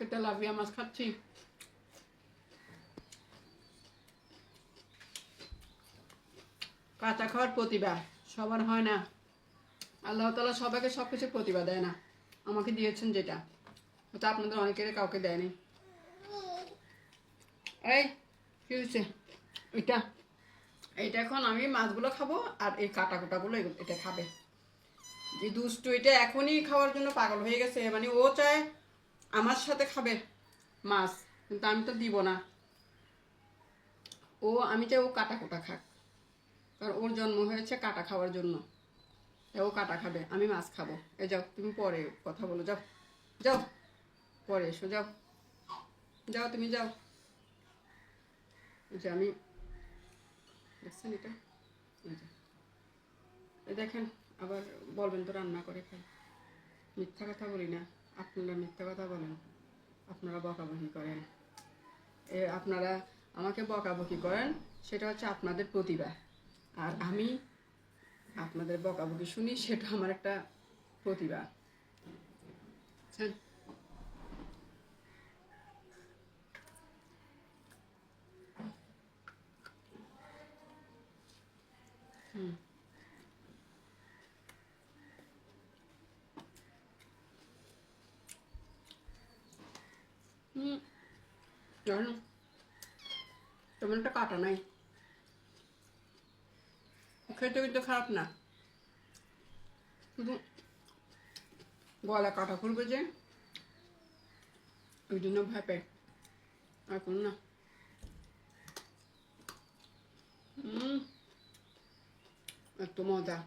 আজকে তেলাপিয়া মাছ খাচ্ছি। কাঁচা খাওয়ার প্রতিভা সবার হয় না। আল্লাহ তাআলা সবাইকে সব কিছু প্রতিভা দেয় না। আমাকে দিয়েছেন যেটা, ওটা আপনাদের অনেকের কাউকে দেয়নি। এই কি হয়েছে? এটা এটা এখন আমি মাছগুলো খাবো, আর এই কাটা কুটাগুলো এটা খাবে। যে দুষ্টু এটা এখনই খাওয়ার জন্য পাগল হয়ে গেছে, মানে ও চায় আমার সাথে খাবে মাছ, কিন্তু আমি তো দিব না। আমি চাই ও কাটা কুটা খাক, কারণ ওর জন্ম হয়েছে কাটা খাওয়ার জন্য। ও কাটা খাবে, আমি মাছ খাবো। এ যাও, তুমি পরে কথা বলো, যাও যাও, পরে এসো, যাও যাও, তুমি যাও। যে আমি দেখছেন এটা, দেখেন আবার বলবেন তো রান্না করে খাই। মিথ্যা কথা বলি না, আপনারা মিথ্যা কথা বলেন, আপনারা বকাবকি করেন। আপনারা আমাকে বকাবকি করেন, সেটা হচ্ছে আপনাদের প্রতিভা। আর আমি আপনাদের বকাবকি শুনি, সেটা আমার একটা প্রতিভা। হুম হুম, জানো তেমন একটা কাটা নাই, খেতে কিন্তু খারাপ না, শুধু গলা কাটা খুলবে যে, ওই জন্য ভয় পাই, আর কোনো না। এত মজা।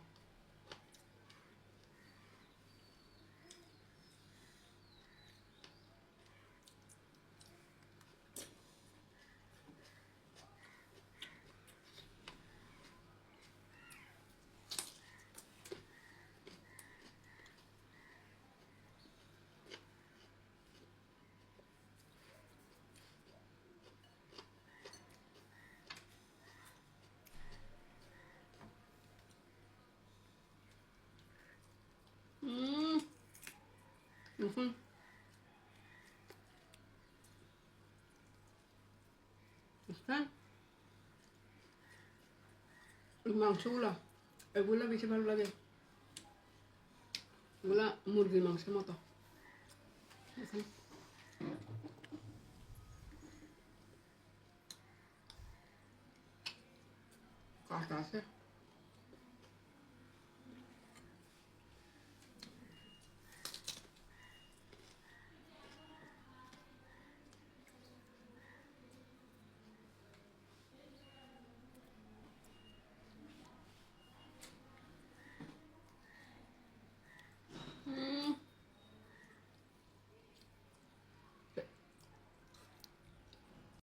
দেখুন বুঝছেন, এই মাংসগুলো এগুলো বেশি ভালো লাগে, এগুলা মুরগির মাংসের মতো। দেখুন কাটা আছে।